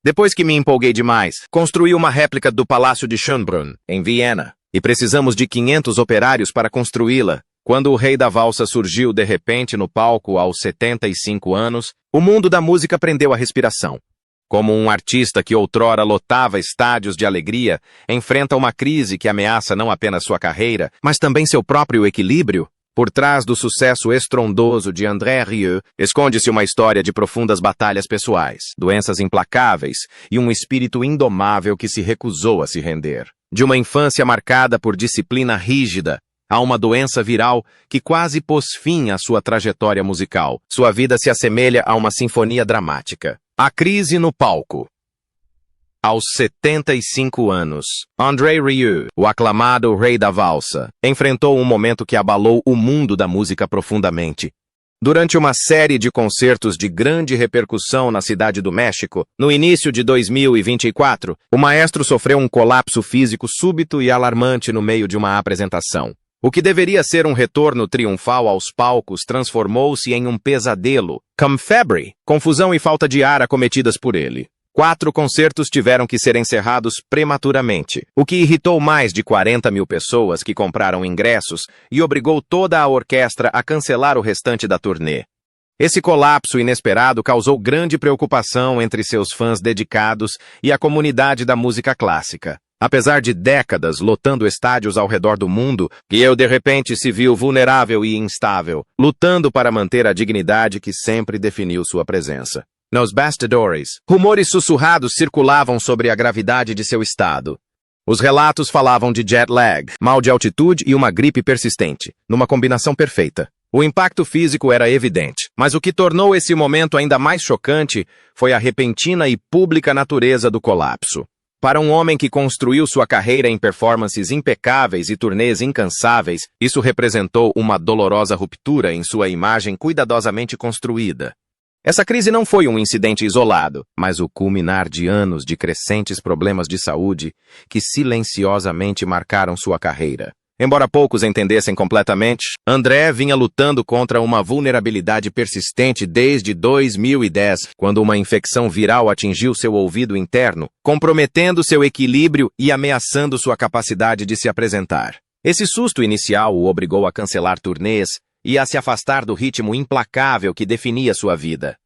Depois que me empolguei demais, construí uma réplica do Palácio de Schönbrunn, em Viena, e precisamos de 500 operários para construí-la. Quando o rei da valsa surgiu de repente no palco aos 75 anos, o mundo da música prendeu a respiração. Como um artista que outrora lotava estádios de alegria, enfrenta uma crise que ameaça não apenas sua carreira, mas também seu próprio equilíbrio. Por trás do sucesso estrondoso de André Rieu, esconde-se uma história de profundas batalhas pessoais, doenças implacáveis e um espírito indomável que se recusou a se render. De uma infância marcada por disciplina rígida, a uma doença viral que quase pôs fim à sua trajetória musical. Sua vida se assemelha a uma sinfonia dramática. A crise no palco. Aos 75 anos, André Rieu, o aclamado rei da valsa, enfrentou um momento que abalou o mundo da música profundamente. Durante uma série de concertos de grande repercussão na Cidade do México, no início de 2024, o maestro sofreu um colapso físico súbito e alarmante no meio de uma apresentação. O que deveria ser um retorno triunfal aos palcos transformou-se em um pesadelo, como febre, confusão e falta de ar acometidas por ele. 4 concertos tiveram que ser encerrados prematuramente, o que irritou mais de 40 mil pessoas que compraram ingressos e obrigou toda a orquestra a cancelar o restante da turnê. Esse colapso inesperado causou grande preocupação entre seus fãs dedicados e a comunidade da música clássica. Apesar de décadas lotando estádios ao redor do mundo, Rieu de repente se viu vulnerável e instável, lutando para manter a dignidade que sempre definiu sua presença. Nos bastidores, rumores sussurrados circulavam sobre a gravidade de seu estado. Os relatos falavam de jet lag, mal de altitude e uma gripe persistente, numa combinação perfeita. O impacto físico era evidente, mas o que tornou esse momento ainda mais chocante foi a repentina e pública natureza do colapso. Para um homem que construiu sua carreira em performances impecáveis e turnês incansáveis, isso representou uma dolorosa ruptura em sua imagem cuidadosamente construída. Essa crise não foi um incidente isolado, mas o culminar de anos de crescentes problemas de saúde que silenciosamente marcaram sua carreira. Embora poucos entendessem completamente, André vinha lutando contra uma vulnerabilidade persistente desde 2010, quando uma infecção viral atingiu seu ouvido interno, comprometendo seu equilíbrio e ameaçando sua capacidade de se apresentar. Esse susto inicial o obrigou a cancelar turnês e a se afastar do ritmo implacável que definia sua vida.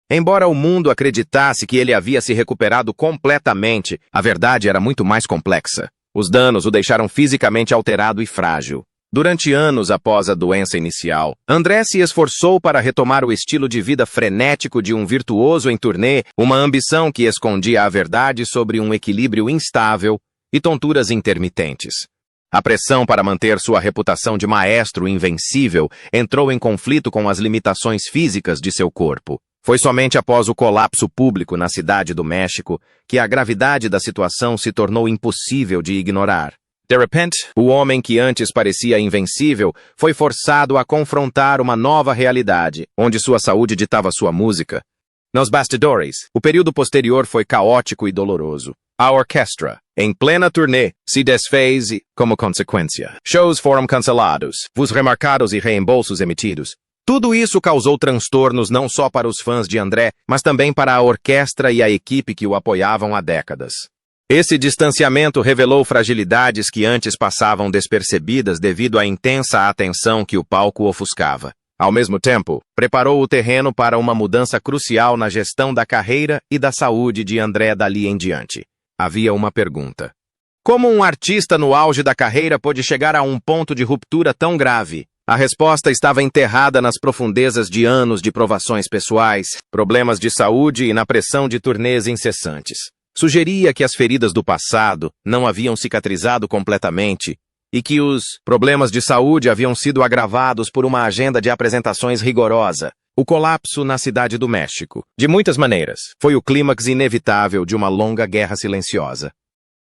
Embora o mundo acreditasse que ele havia se recuperado completamente, a verdade era muito mais complexa. Os danos o deixaram fisicamente alterado e frágil. Durante anos após a doença inicial, André se esforçou para retomar o estilo de vida frenético de um virtuoso em turnê, uma ambição que escondia a verdade sobre um equilíbrio instável e tonturas intermitentes. A pressão para manter sua reputação de maestro invencível entrou em conflito com as limitações físicas de seu corpo. Foi somente após o colapso público na Cidade do México que a gravidade da situação se tornou impossível de ignorar. De repente, o homem que antes parecia invencível foi forçado a confrontar uma nova realidade, onde sua saúde ditava sua música. Nos bastidores, o período posterior foi caótico e doloroso. A orquestra, em plena turnê, se desfez e, como consequência, shows foram cancelados, voos remarcados e reembolsos emitidos. Tudo isso causou transtornos não só para os fãs de André, mas também para a orquestra e a equipe que o apoiavam há décadas. Esse distanciamento revelou fragilidades que antes passavam despercebidas devido à intensa atenção que o palco ofuscava. Ao mesmo tempo, preparou o terreno para uma mudança crucial na gestão da carreira e da saúde de André dali em diante. Havia uma pergunta. Como um artista no auge da carreira pôde chegar a um ponto de ruptura tão grave? A resposta estava enterrada nas profundezas de anos de provações pessoais, problemas de saúde e na pressão de turnês incessantes. Sugeria que as feridas do passado não haviam cicatrizado completamente e que os problemas de saúde haviam sido agravados por uma agenda de apresentações rigorosa. O colapso na Cidade do México, de muitas maneiras, foi o clímax inevitável de uma longa guerra silenciosa.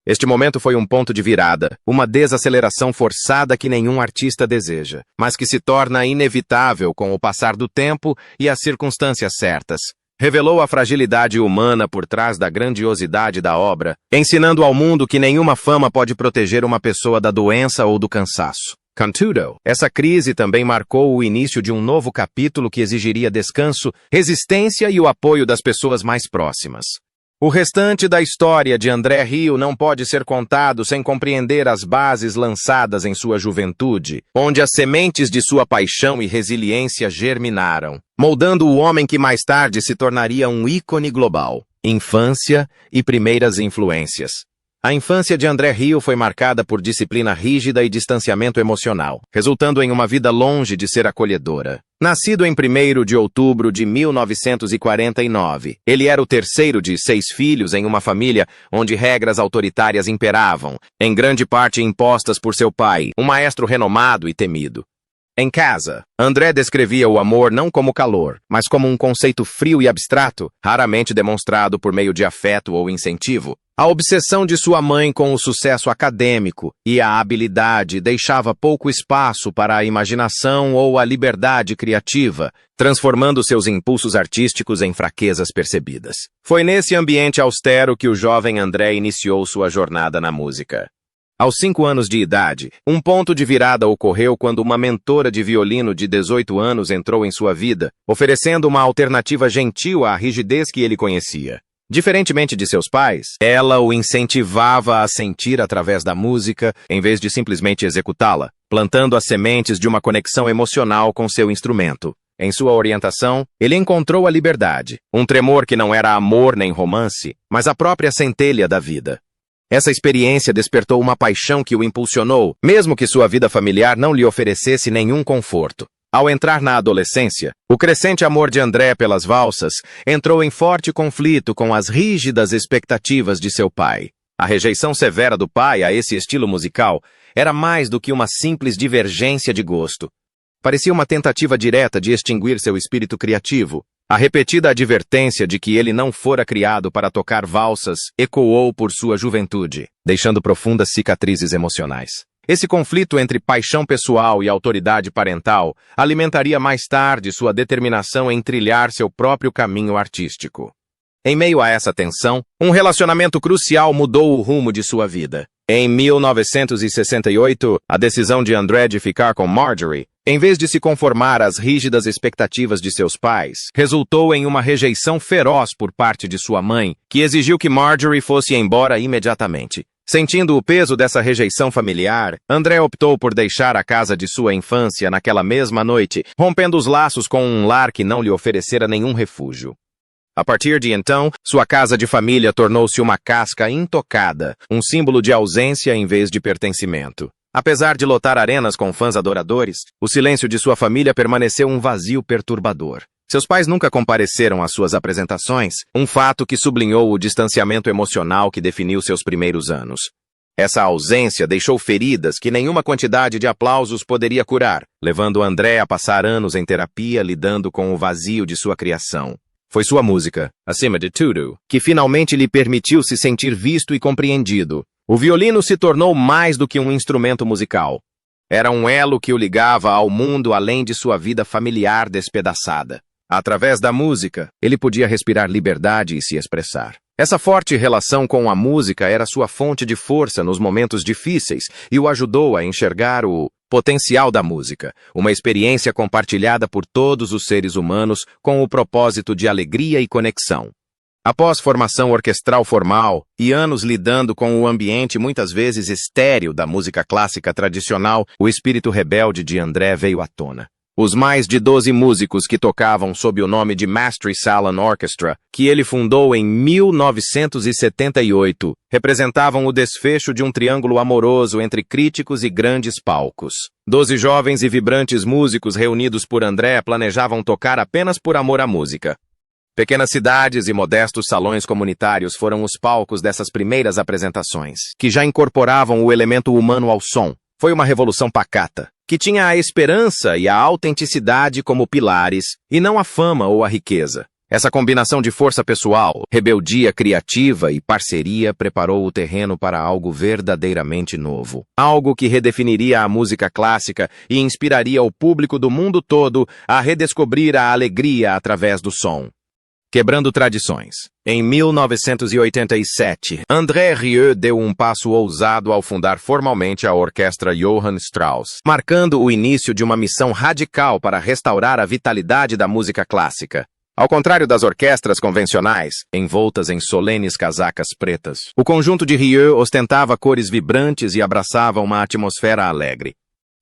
Este momento foi um ponto de virada, uma desaceleração forçada que nenhum artista deseja, mas que se torna inevitável com o passar do tempo e as circunstâncias certas. Revelou a fragilidade humana por trás da grandiosidade da obra, ensinando ao mundo que nenhuma fama pode proteger uma pessoa da doença ou do cansaço. Contudo, essa crise também marcou o início de um novo capítulo que exigiria descanso, resistência e o apoio das pessoas mais próximas. O restante da história de André Rieu não pode ser contado sem compreender as bases lançadas em sua juventude, onde as sementes de sua paixão e resiliência germinaram, moldando o homem que mais tarde se tornaria um ícone global. Infância e primeiras influências. A infância de André Rieu foi marcada por disciplina rígida e distanciamento emocional, resultando em uma vida longe de ser acolhedora. Nascido em 1º de outubro de 1949, ele era o terceiro de 6 filhos em uma família onde regras autoritárias imperavam, em grande parte impostas por seu pai, um maestro renomado e temido. Em casa, André descrevia o amor não como calor, mas como um conceito frio e abstrato, raramente demonstrado por meio de afeto ou incentivo. A obsessão de sua mãe com o sucesso acadêmico e a habilidade deixava pouco espaço para a imaginação ou a liberdade criativa, transformando seus impulsos artísticos em fraquezas percebidas. Foi nesse ambiente austero que o jovem André iniciou sua jornada na música. Aos 5 anos de idade, um ponto de virada ocorreu quando uma mentora de violino de 18 anos entrou em sua vida, oferecendo uma alternativa gentil à rigidez que ele conhecia. Diferentemente de seus pais, ela o incentivava a sentir através da música, em vez de simplesmente executá-la, plantando as sementes de uma conexão emocional com seu instrumento. Em sua orientação, ele encontrou a liberdade, um tremor que não era amor nem romance, mas a própria centelha da vida. Essa experiência despertou uma paixão que o impulsionou, mesmo que sua vida familiar não lhe oferecesse nenhum conforto. Ao entrar na adolescência, o crescente amor de André pelas valsas entrou em forte conflito com as rígidas expectativas de seu pai. A rejeição severa do pai a esse estilo musical era mais do que uma simples divergência de gosto. Parecia uma tentativa direta de extinguir seu espírito criativo. A repetida advertência de que ele não fora criado para tocar valsas ecoou por sua juventude, deixando profundas cicatrizes emocionais. Esse conflito entre paixão pessoal e autoridade parental alimentaria mais tarde sua determinação em trilhar seu próprio caminho artístico. Em meio a essa tensão, um relacionamento crucial mudou o rumo de sua vida. Em 1968, a decisão de André de ficar com Marjorie, em vez de se conformar às rígidas expectativas de seus pais, resultou em uma rejeição feroz por parte de sua mãe, que exigiu que Marjorie fosse embora imediatamente. Sentindo o peso dessa rejeição familiar, André optou por deixar a casa de sua infância naquela mesma noite, rompendo os laços com um lar que não lhe oferecera nenhum refúgio. A partir de então, sua casa de família tornou-se uma casca intocada, um símbolo de ausência em vez de pertencimento. Apesar de lotar arenas com fãs adoradores, o silêncio de sua família permaneceu um vazio perturbador. Seus pais nunca compareceram às suas apresentações, um fato que sublinhou o distanciamento emocional que definiu seus primeiros anos. Essa ausência deixou feridas que nenhuma quantidade de aplausos poderia curar, levando André a passar anos em terapia lidando com o vazio de sua criação. Foi sua música, acima de tudo, que finalmente lhe permitiu se sentir visto e compreendido. O violino se tornou mais do que um instrumento musical. Era um elo que o ligava ao mundo além de sua vida familiar despedaçada. Através da música, ele podia respirar liberdade e se expressar. Essa forte relação com a música era sua fonte de força nos momentos difíceis e o ajudou a enxergar o potencial da música, uma experiência compartilhada por todos os seres humanos com o propósito de alegria e conexão. Após formação orquestral formal e anos lidando com o ambiente muitas vezes estéril da música clássica tradicional, o espírito rebelde de André veio à tona. Os mais de 12 músicos que tocavam sob o nome de Maastricht Salon Orchestra, que ele fundou em 1978, representavam o desfecho de um triângulo amoroso entre críticos e grandes palcos. 12 jovens e vibrantes músicos reunidos por André planejavam tocar apenas por amor à música. Pequenas cidades e modestos salões comunitários foram os palcos dessas primeiras apresentações, que já incorporavam o elemento humano ao som. Foi uma revolução pacata, que tinha a esperança e a autenticidade como pilares, e não a fama ou a riqueza. Essa combinação de força pessoal, rebeldia criativa e parceria preparou o terreno para algo verdadeiramente novo. Algo que redefiniria a música clássica e inspiraria o público do mundo todo a redescobrir a alegria através do som. Quebrando tradições. Em 1987, André Rieu deu um passo ousado ao fundar formalmente a Orquestra Johann Strauss, marcando o início de uma missão radical para restaurar a vitalidade da música clássica. Ao contrário das orquestras convencionais, envoltas em solenes casacas pretas, o conjunto de Rieu ostentava cores vibrantes e abraçava uma atmosfera alegre.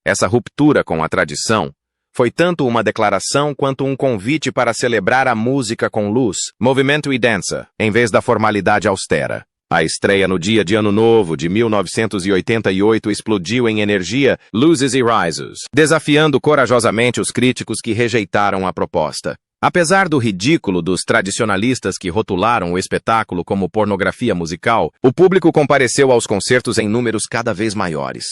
Essa ruptura com a tradição foi tanto uma declaração quanto um convite para celebrar a música com luz, movimento e dança, em vez da formalidade austera. A estreia no dia de Ano Novo de 1988 explodiu em energia, luzes e rises, desafiando corajosamente os críticos que rejeitaram a proposta. Apesar do ridículo dos tradicionalistas que rotularam o espetáculo como pornografia musical, o público compareceu aos concertos em números cada vez maiores.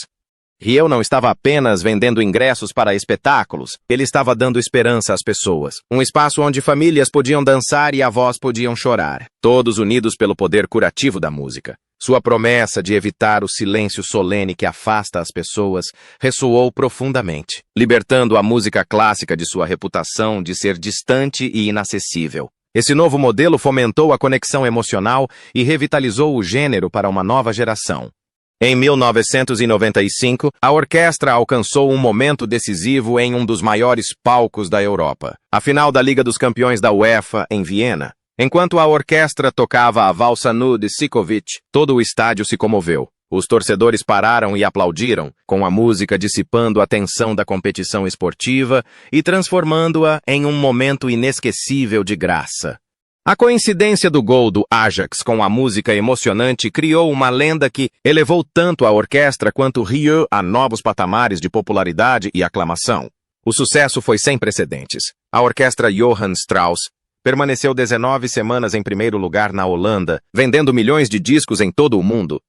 Rieu não estava apenas vendendo ingressos para espetáculos, ele estava dando esperança às pessoas. Um espaço onde famílias podiam dançar e avós podiam chorar, todos unidos pelo poder curativo da música. Sua promessa de evitar o silêncio solene que afasta as pessoas ressoou profundamente, libertando a música clássica de sua reputação de ser distante e inacessível. Esse novo modelo fomentou a conexão emocional e revitalizou o gênero para uma nova geração. Em 1995, a orquestra alcançou um momento decisivo em um dos maiores palcos da Europa, a final da Liga dos Campeões da UEFA, em Viena. Enquanto a orquestra tocava a valsa nu de Sikovic, todo o estádio se comoveu. Os torcedores pararam e aplaudiram, com a música dissipando a tensão da competição esportiva e transformando-a em um momento inesquecível de graça. A coincidência do gol do Ajax com a música emocionante criou uma lenda que elevou tanto a orquestra quanto Rieu a novos patamares de popularidade e aclamação. O sucesso foi sem precedentes. A orquestra Johann Strauss permaneceu 19 semanas em primeiro lugar na Holanda, vendendo milhões de discos em todo o mundo.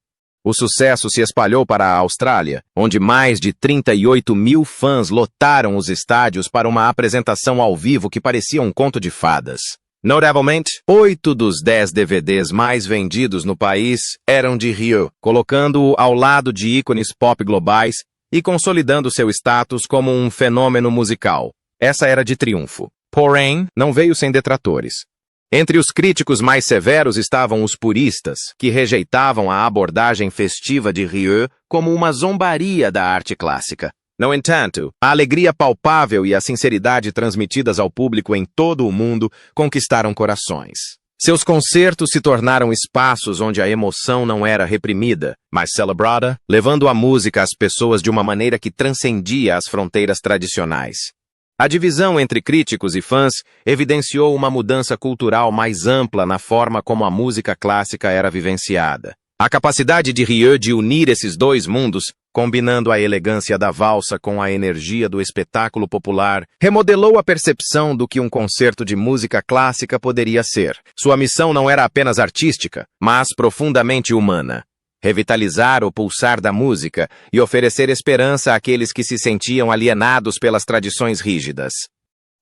O sucesso se espalhou para a Austrália, onde mais de 38 mil fãs lotaram os estádios para uma apresentação ao vivo que parecia um conto de fadas. Notavelmente, 8 dos 10 DVDs mais vendidos no país eram de Rieu, colocando-o ao lado de ícones pop globais e consolidando seu status como um fenômeno musical. Essa era de triunfo. Porém, não veio sem detratores. Entre os críticos mais severos estavam os puristas, que rejeitavam a abordagem festiva de Rieu como uma zombaria da arte clássica. No entanto, a alegria palpável e a sinceridade transmitidas ao público em todo o mundo conquistaram corações. Seus concertos se tornaram espaços onde a emoção não era reprimida, mas celebrada, levando a música às pessoas de uma maneira que transcendia as fronteiras tradicionais. A divisão entre críticos e fãs evidenciou uma mudança cultural mais ampla na forma como a música clássica era vivenciada. A capacidade de Rieu de unir esses dois mundos, combinando a elegância da valsa com a energia do espetáculo popular, remodelou a percepção do que um concerto de música clássica poderia ser. Sua missão não era apenas artística, mas profundamente humana. Revitalizar o pulsar da música e oferecer esperança àqueles que se sentiam alienados pelas tradições rígidas.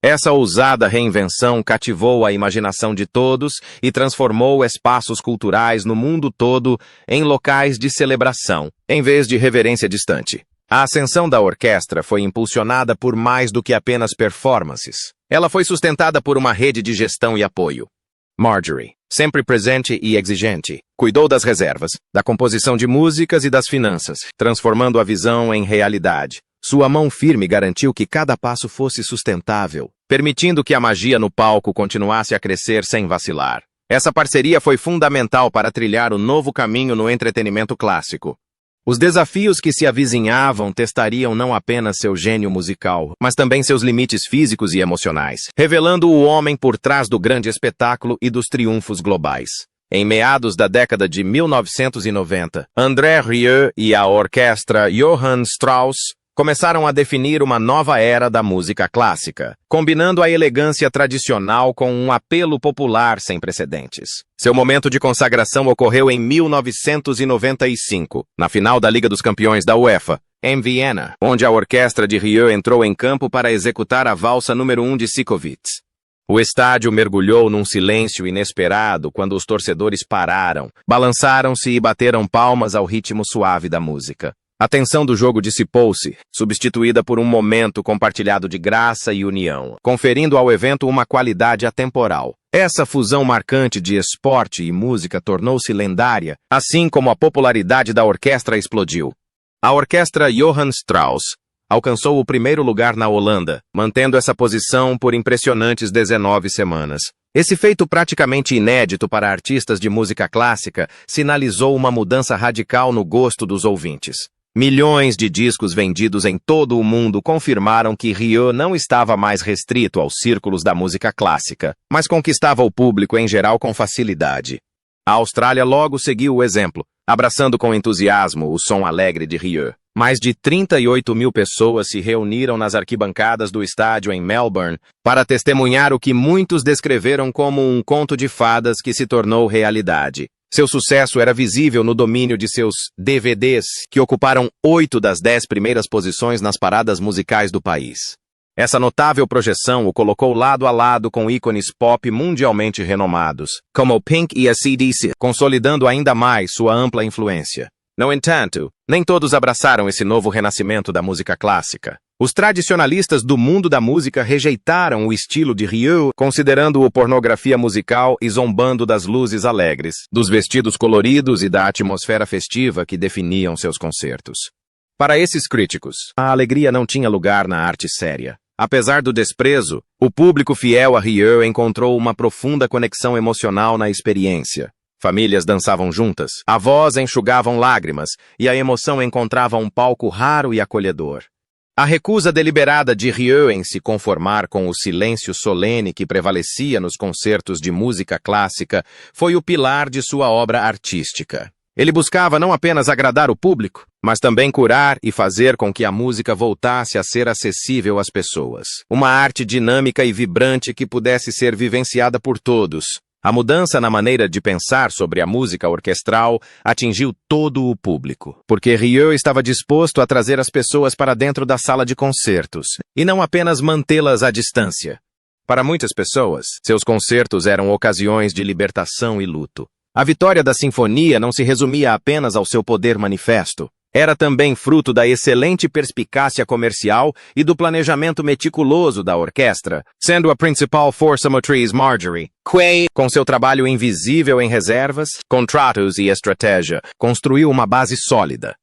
Essa ousada reinvenção cativou a imaginação de todos e transformou espaços culturais no mundo todo em locais de celebração, em vez de reverência distante. A ascensão da orquestra foi impulsionada por mais do que apenas performances. Ela foi sustentada por uma rede de gestão e apoio. Marjorie, sempre presente e exigente, cuidou das reservas, da composição de músicas e das finanças, transformando a visão em realidade. Sua mão firme garantiu que cada passo fosse sustentável, permitindo que a magia no palco continuasse a crescer sem vacilar. Essa parceria foi fundamental para trilhar o novo caminho no entretenimento clássico. Os desafios que se avizinhavam testariam não apenas seu gênio musical, mas também seus limites físicos e emocionais, revelando o homem por trás do grande espetáculo e dos triunfos globais. Em meados da década de 1990, André Rieu e a orquestra Johann Strauss começaram a definir uma nova era da música clássica, combinando a elegância tradicional com um apelo popular sem precedentes. Seu momento de consagração ocorreu em 1995, na final da Liga dos Campeões da UEFA, em Viena, onde a orquestra de Rieu entrou em campo para executar a valsa número 1 de Sikovic. O estádio mergulhou num silêncio inesperado quando os torcedores pararam, balançaram-se e bateram palmas ao ritmo suave da música. A tensão do jogo dissipou-se, substituída por um momento compartilhado de graça e união, conferindo ao evento uma qualidade atemporal. Essa fusão marcante de esporte e música tornou-se lendária, assim como a popularidade da orquestra explodiu. A orquestra Johann Strauss alcançou o primeiro lugar na Holanda, mantendo essa posição por impressionantes 19 semanas. Esse feito praticamente inédito para artistas de música clássica sinalizou uma mudança radical no gosto dos ouvintes. Milhões de discos vendidos em todo o mundo confirmaram que Rieu não estava mais restrito aos círculos da música clássica, mas conquistava o público em geral com facilidade. A Austrália logo seguiu o exemplo, abraçando com entusiasmo o som alegre de Rieu. Mais de 38 mil pessoas se reuniram nas arquibancadas do estádio em Melbourne para testemunhar o que muitos descreveram como um conto de fadas que se tornou realidade. Seu sucesso era visível no domínio de seus DVDs, que ocuparam 8 das 10 primeiras posições nas paradas musicais do país. Essa notável projeção o colocou lado a lado com ícones pop mundialmente renomados, como Pink e AC/DC, consolidando ainda mais sua ampla influência. No entanto, nem todos abraçaram esse novo renascimento da música clássica. Os tradicionalistas do mundo da música rejeitaram o estilo de Rieu, considerando-o pornografia musical e zombando das luzes alegres, dos vestidos coloridos e da atmosfera festiva que definiam seus concertos. Para esses críticos, a alegria não tinha lugar na arte séria. Apesar do desprezo, o público fiel a Rieu encontrou uma profunda conexão emocional na experiência. Famílias dançavam juntas, avós enxugavam lágrimas e a emoção encontrava um palco raro e acolhedor. A recusa deliberada de Rieu em se conformar com o silêncio solene que prevalecia nos concertos de música clássica foi o pilar de sua obra artística. Ele buscava não apenas agradar o público, mas também curar e fazer com que a música voltasse a ser acessível às pessoas. Uma arte dinâmica e vibrante que pudesse ser vivenciada por todos. A mudança na maneira de pensar sobre a música orquestral atingiu todo o público, porque Rieu estava disposto a trazer as pessoas para dentro da sala de concertos, e não apenas mantê-las à distância. Para muitas pessoas, seus concertos eram ocasiões de libertação e luto. A vitória da sinfonia não se resumia apenas ao seu poder manifesto. Era também fruto da excelente perspicácia comercial e do planejamento meticuloso da orquestra, sendo a principal força motriz Marjorie, que, com seu trabalho invisível em reservas, contratos e estratégia, construiu uma base sólida.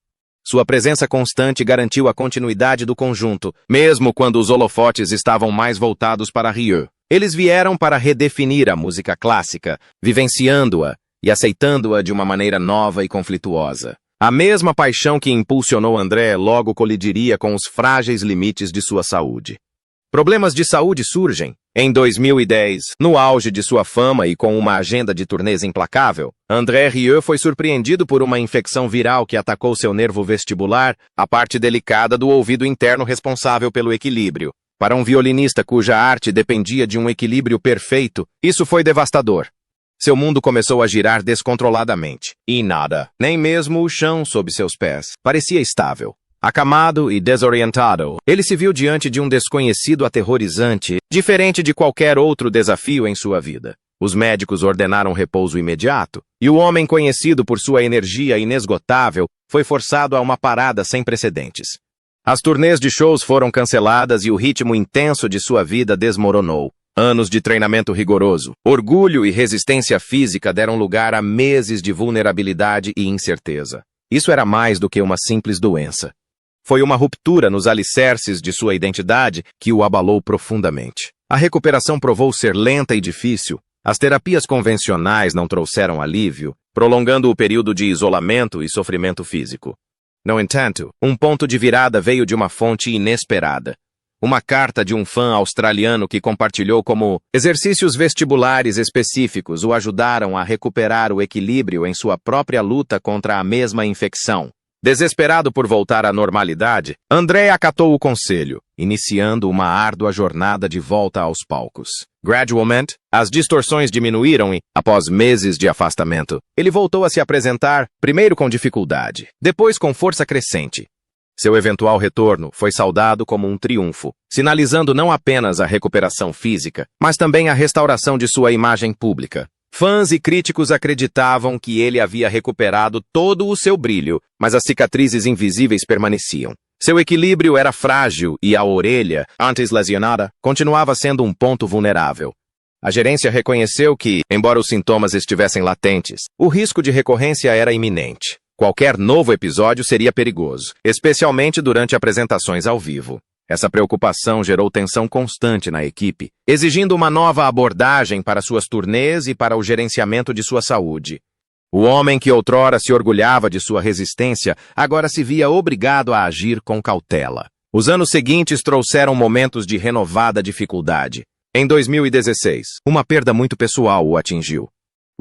Sua presença constante garantiu a continuidade do conjunto, mesmo quando os holofotes estavam mais voltados para Rieu. Eles vieram para redefinir a música clássica, vivenciando-a e aceitando-a de uma maneira nova e conflituosa. A mesma paixão que impulsionou André logo colidiria com os frágeis limites de sua saúde. Problemas de saúde surgem. Em 2010, no auge de sua fama e com uma agenda de turnês implacável, André Rieu foi surpreendido por uma infecção viral que atacou seu nervo vestibular, a parte delicada do ouvido interno responsável pelo equilíbrio. Para um violinista cuja arte dependia de um equilíbrio perfeito, isso foi devastador. Seu mundo começou a girar descontroladamente. E nada, nem mesmo o chão sob seus pés, parecia estável. Acamado e desorientado, ele se viu diante de um desconhecido aterrorizante, diferente de qualquer outro desafio em sua vida. Os médicos ordenaram repouso imediato, e o homem conhecido por sua energia inesgotável foi forçado a uma parada sem precedentes. As turnês de shows foram canceladas e o ritmo intenso de sua vida desmoronou. Anos de treinamento rigoroso, orgulho e resistência física deram lugar a meses de vulnerabilidade e incerteza. Isso era mais do que uma simples doença. Foi uma ruptura nos alicerces de sua identidade que o abalou profundamente. A recuperação provou ser lenta e difícil. As terapias convencionais não trouxeram alívio, prolongando o período de isolamento e sofrimento físico. No entanto, um ponto de virada veio de uma fonte inesperada. Uma carta de um fã australiano que compartilhou como exercícios vestibulares específicos o ajudaram a recuperar o equilíbrio em sua própria luta contra a mesma infecção. Desesperado por voltar à normalidade, André acatou o conselho, iniciando uma árdua jornada de volta aos palcos. Gradualmente, as distorções diminuíram e, após meses de afastamento, ele voltou a se apresentar, primeiro com dificuldade, depois com força crescente. Seu eventual retorno foi saudado como um triunfo, sinalizando não apenas a recuperação física, mas também a restauração de sua imagem pública. Fãs e críticos acreditavam que ele havia recuperado todo o seu brilho, mas as cicatrizes invisíveis permaneciam. Seu equilíbrio era frágil e a orelha, antes lesionada, continuava sendo um ponto vulnerável. A gerência reconheceu que, embora os sintomas estivessem latentes, o risco de recorrência era iminente. Qualquer novo episódio seria perigoso, especialmente durante apresentações ao vivo. Essa preocupação gerou tensão constante na equipe, exigindo uma nova abordagem para suas turnês e para o gerenciamento de sua saúde. O homem que outrora se orgulhava de sua resistência, agora se via obrigado a agir com cautela. Os anos seguintes trouxeram momentos de renovada dificuldade. Em 2016, uma perda muito pessoal o atingiu.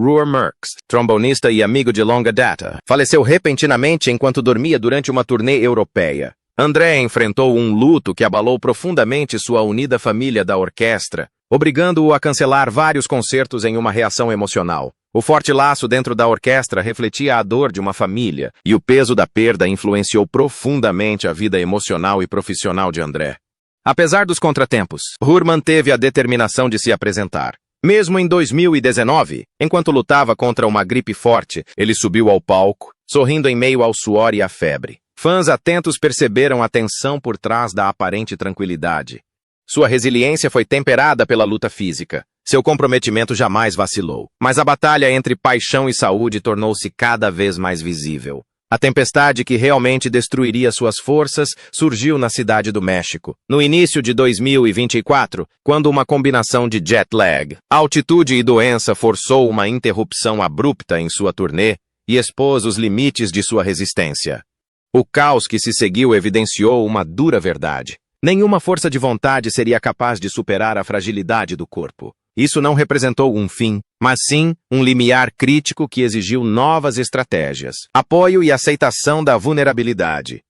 Roar Merckx, trombonista e amigo de longa data, faleceu repentinamente enquanto dormia durante uma turnê europeia. André enfrentou um luto que abalou profundamente sua unida família da orquestra, obrigando-o a cancelar vários concertos em uma reação emocional. O forte laço dentro da orquestra refletia a dor de uma família, e o peso da perda influenciou profundamente a vida emocional e profissional de André. Apesar dos contratempos, Roar manteve a determinação de se apresentar. Mesmo em 2019, enquanto lutava contra uma gripe forte, ele subiu ao palco, sorrindo em meio ao suor e à febre. Fãs atentos perceberam a tensão por trás da aparente tranquilidade. Sua resiliência foi temperada pela luta física. Seu comprometimento jamais vacilou. Mas a batalha entre paixão e saúde tornou-se cada vez mais visível. A tempestade que realmente destruiria suas forças surgiu na cidade do México, no início de 2024, quando uma combinação de jet lag, altitude e doença forçou uma interrupção abrupta em sua turnê e expôs os limites de sua resistência. O caos que se seguiu evidenciou uma dura verdade. Nenhuma força de vontade seria capaz de superar a fragilidade do corpo. Isso não representou um fim, mas sim um limiar crítico que exigiu novas estratégias, apoio e aceitação da vulnerabilidade.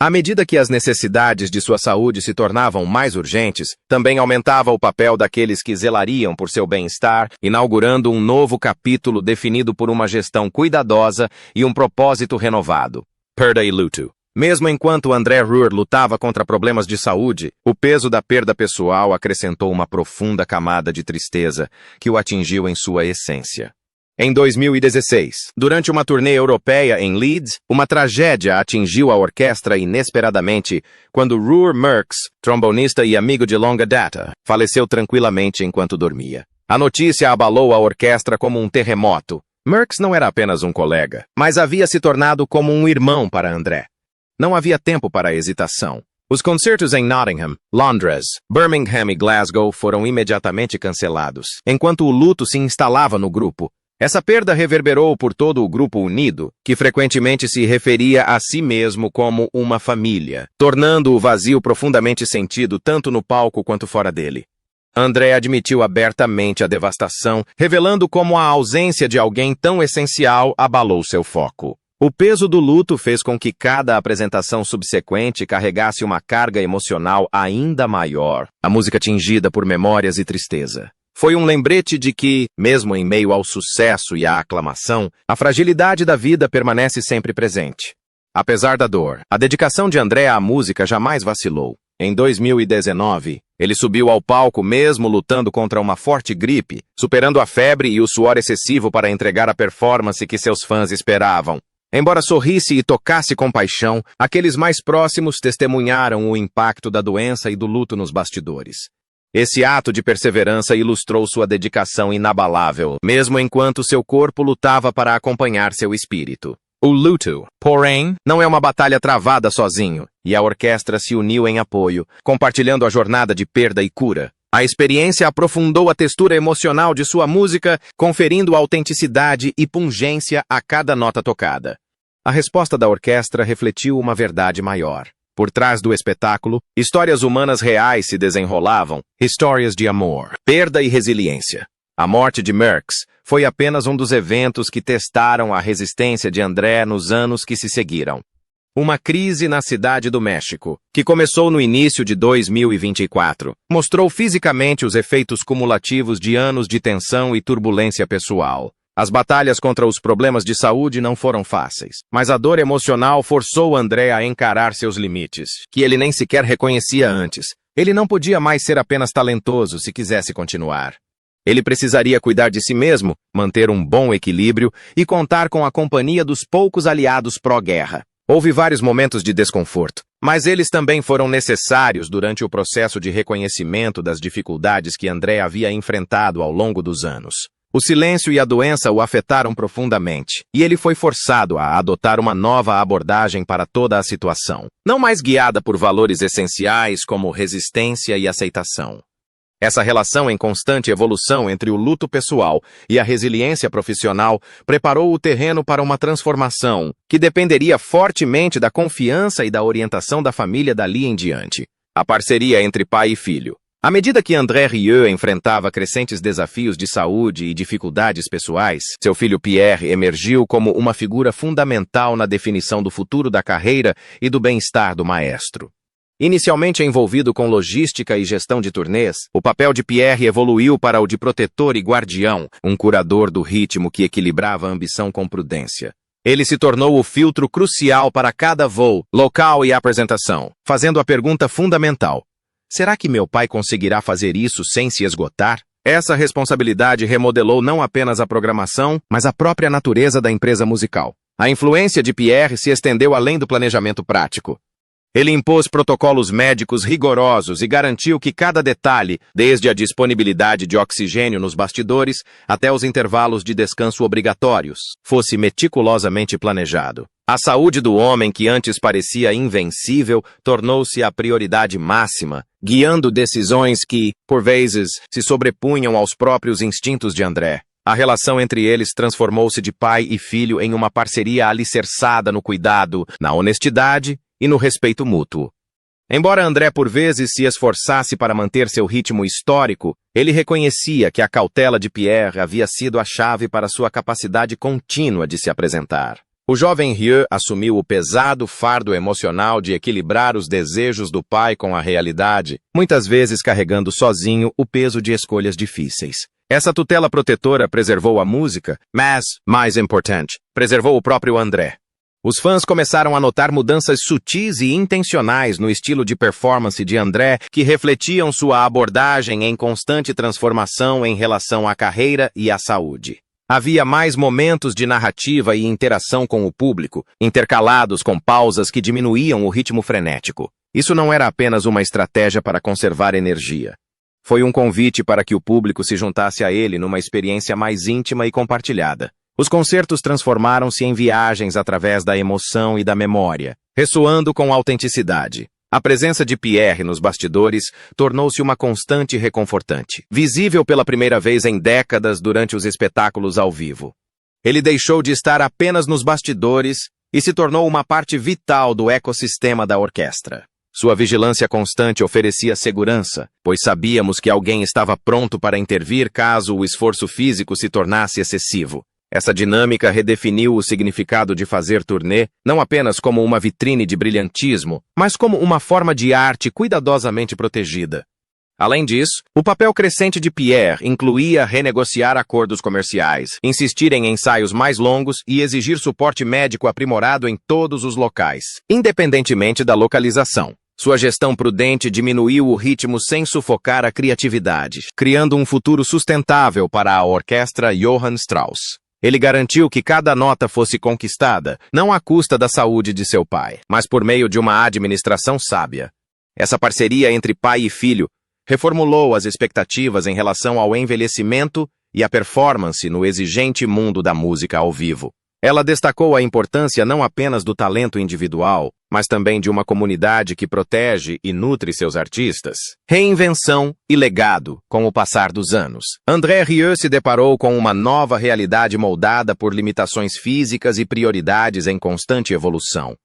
À medida que as necessidades de sua saúde se tornavam mais urgentes, também aumentava o papel daqueles que zelariam por seu bem-estar, inaugurando um novo capítulo definido por uma gestão cuidadosa e um propósito renovado. Perda e luto. Mesmo enquanto André Roar lutava contra problemas de saúde, o peso da perda pessoal acrescentou uma profunda camada de tristeza que o atingiu em sua essência. Em 2016, durante uma turnê europeia em Leeds, uma tragédia atingiu a orquestra inesperadamente quando Roar Merckx, trombonista e amigo de longa data, faleceu tranquilamente enquanto dormia. A notícia abalou a orquestra como um terremoto. Merckx não era apenas um colega, mas havia se tornado como um irmão para André. Não havia tempo para hesitação. Os concertos em Nottingham, Londres, Birmingham e Glasgow foram imediatamente cancelados, enquanto o luto se instalava no grupo. Essa perda reverberou por todo o grupo unido, que frequentemente se referia a si mesmo como uma família, tornando o vazio profundamente sentido tanto no palco quanto fora dele. André admitiu abertamente a devastação, revelando como a ausência de alguém tão essencial abalou seu foco. O peso do luto fez com que cada apresentação subsequente carregasse uma carga emocional ainda maior, a música tingida por memórias e tristeza. Foi um lembrete de que, mesmo em meio ao sucesso e à aclamação, a fragilidade da vida permanece sempre presente. Apesar da dor, a dedicação de André à música jamais vacilou. Em 2019, ele subiu ao palco mesmo lutando contra uma forte gripe, superando a febre e o suor excessivo para entregar a performance que seus fãs esperavam. Embora sorrisse e tocasse com paixão, aqueles mais próximos testemunharam o impacto da doença e do luto nos bastidores. Esse ato de perseverança ilustrou sua dedicação inabalável, mesmo enquanto seu corpo lutava para acompanhar seu espírito. O luto, porém, não é uma batalha travada sozinho, e a orquestra se uniu em apoio, compartilhando a jornada de perda e cura. A experiência aprofundou a textura emocional de sua música, conferindo autenticidade e pungência a cada nota tocada. A resposta da orquestra refletiu uma verdade maior. Por trás do espetáculo, histórias humanas reais se desenrolavam, histórias de amor, perda e resiliência. A morte de Merckx foi apenas um dos eventos que testaram a resistência de André nos anos que se seguiram. Uma crise na cidade do México, que começou no início de 2024, mostrou fisicamente os efeitos cumulativos de anos de tensão e turbulência pessoal. As batalhas contra os problemas de saúde não foram fáceis, mas a dor emocional forçou André a encarar seus limites, que ele nem sequer reconhecia antes. Ele não podia mais ser apenas talentoso se quisesse continuar. Ele precisaria cuidar de si mesmo, manter um bom equilíbrio e contar com a companhia dos poucos aliados pró-guerra. Houve vários momentos de desconforto, mas eles também foram necessários durante o processo de reconhecimento das dificuldades que André havia enfrentado ao longo dos anos. O silêncio e a doença o afetaram profundamente, e ele foi forçado a adotar uma nova abordagem para toda a situação, não mais guiada por valores essenciais como resistência e aceitação. Essa relação em constante evolução entre o luto pessoal e a resiliência profissional preparou o terreno para uma transformação que dependeria fortemente da confiança e da orientação da família dali em diante. A parceria entre pai e filho. À medida que André Rieu enfrentava crescentes desafios de saúde e dificuldades pessoais, seu filho Pierre emergiu como uma figura fundamental na definição do futuro da carreira e do bem-estar do maestro. Inicialmente envolvido com logística e gestão de turnês, o papel de Pierre evoluiu para o de protetor e guardião, um curador do ritmo que equilibrava a ambição com prudência. Ele se tornou o filtro crucial para cada voo, local e apresentação, fazendo a pergunta fundamental: será que meu pai conseguirá fazer isso sem se esgotar? Essa responsabilidade remodelou não apenas a programação, mas a própria natureza da empresa musical. A influência de Pierre se estendeu além do planejamento prático. Ele impôs protocolos médicos rigorosos e garantiu que cada detalhe, desde a disponibilidade de oxigênio nos bastidores até os intervalos de descanso obrigatórios, fosse meticulosamente planejado. A saúde do homem, que antes parecia invencível, tornou-se a prioridade máxima, guiando decisões que, por vezes, se sobrepunham aos próprios instintos de André. A relação entre eles transformou-se de pai e filho em uma parceria alicerçada no cuidado, na honestidade e no respeito mútuo. Embora André por vezes se esforçasse para manter seu ritmo histórico, ele reconhecia que a cautela de Pierre havia sido a chave para sua capacidade contínua de se apresentar. O jovem Rieu assumiu o pesado fardo emocional de equilibrar os desejos do pai com a realidade, muitas vezes carregando sozinho o peso de escolhas difíceis. Essa tutela protetora preservou a música, mas, mais importante, preservou o próprio André. Os fãs começaram a notar mudanças sutis e intencionais no estilo de performance de André, que refletiam sua abordagem em constante transformação em relação à carreira e à saúde. Havia mais momentos de narrativa e interação com o público, intercalados com pausas que diminuíam o ritmo frenético. Isso não era apenas uma estratégia para conservar energia. Foi um convite para que o público se juntasse a ele numa experiência mais íntima e compartilhada. Os concertos transformaram-se em viagens através da emoção e da memória, ressoando com autenticidade. A presença de Pierre nos bastidores tornou-se uma constante reconfortante, visível pela primeira vez em décadas durante os espetáculos ao vivo. Ele deixou de estar apenas nos bastidores e se tornou uma parte vital do ecossistema da orquestra. Sua vigilância constante oferecia segurança, pois sabíamos que alguém estava pronto para intervir caso o esforço físico se tornasse excessivo. Essa dinâmica redefiniu o significado de fazer turnê, não apenas como uma vitrine de brilhantismo, mas como uma forma de arte cuidadosamente protegida. Além disso, o papel crescente de Pierre incluía renegociar acordos comerciais, insistir em ensaios mais longos e exigir suporte médico aprimorado em todos os locais, independentemente da localização. Sua gestão prudente diminuiu o ritmo sem sufocar a criatividade, criando um futuro sustentável para a orquestra Johann Strauss. Ele garantiu que cada nota fosse conquistada, não à custa da saúde de seu pai, mas por meio de uma administração sábia. Essa parceria entre pai e filho reformulou as expectativas em relação ao envelhecimento e a performance no exigente mundo da música ao vivo. Ela destacou a importância não apenas do talento individual, mas também de uma comunidade que protege e nutre seus artistas. Reinvenção e legado com o passar dos anos. André Rieu se deparou com uma nova realidade moldada por limitações físicas e prioridades em constante evolução.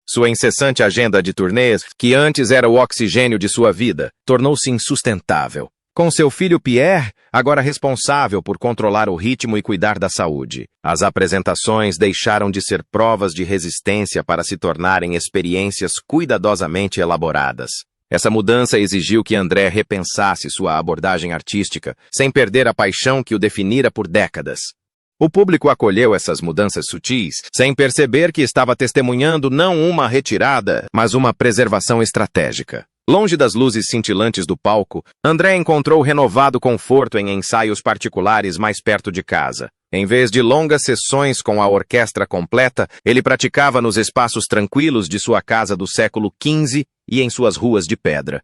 Sua incessante agenda de turnês, que antes era o oxigênio de sua vida, tornou-se insustentável. Com seu filho Pierre, agora responsável por controlar o ritmo e cuidar da saúde, as apresentações deixaram de ser provas de resistência para se tornarem experiências cuidadosamente elaboradas. Essa mudança exigiu que André repensasse sua abordagem artística, sem perder a paixão que o definira por décadas. O público acolheu essas mudanças sutis, sem perceber que estava testemunhando não uma retirada, mas uma preservação estratégica. Longe das luzes cintilantes do palco, André encontrou renovado conforto em ensaios particulares mais perto de casa. Em vez de longas sessões com a orquestra completa, ele praticava nos espaços tranquilos de sua casa do século XV e em suas ruas de pedra.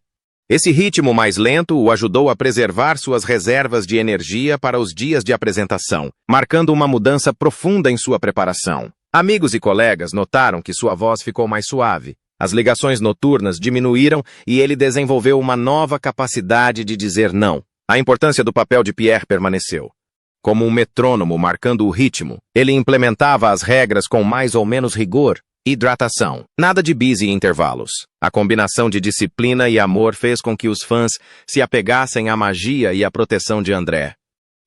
Esse ritmo mais lento o ajudou a preservar suas reservas de energia para os dias de apresentação, marcando uma mudança profunda em sua preparação. Amigos e colegas notaram que sua voz ficou mais suave. As ligações noturnas diminuíram e ele desenvolveu uma nova capacidade de dizer não. A importância do papel de Pierre permaneceu. Como um metrônomo marcando o ritmo, ele implementava as regras com mais ou menos rigor. Hidratação. Nada de bis e intervalos. A combinação de disciplina e amor fez com que os fãs se apegassem à magia e à proteção de André.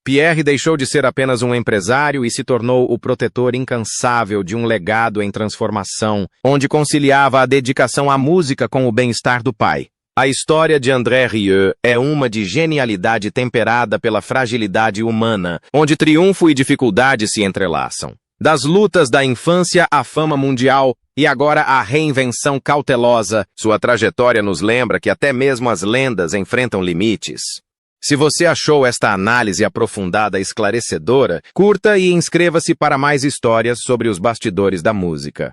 Pierre deixou de ser apenas um empresário e se tornou o protetor incansável de um legado em transformação, onde conciliava a dedicação à música com o bem-estar do pai. A história de André Rieu é uma de genialidade temperada pela fragilidade humana, onde triunfo e dificuldade se entrelaçam. Das lutas da infância à fama mundial e agora à reinvenção cautelosa, sua trajetória nos lembra que até mesmo as lendas enfrentam limites. Se você achou esta análise aprofundada esclarecedora, curta e inscreva-se para mais histórias sobre os bastidores da música.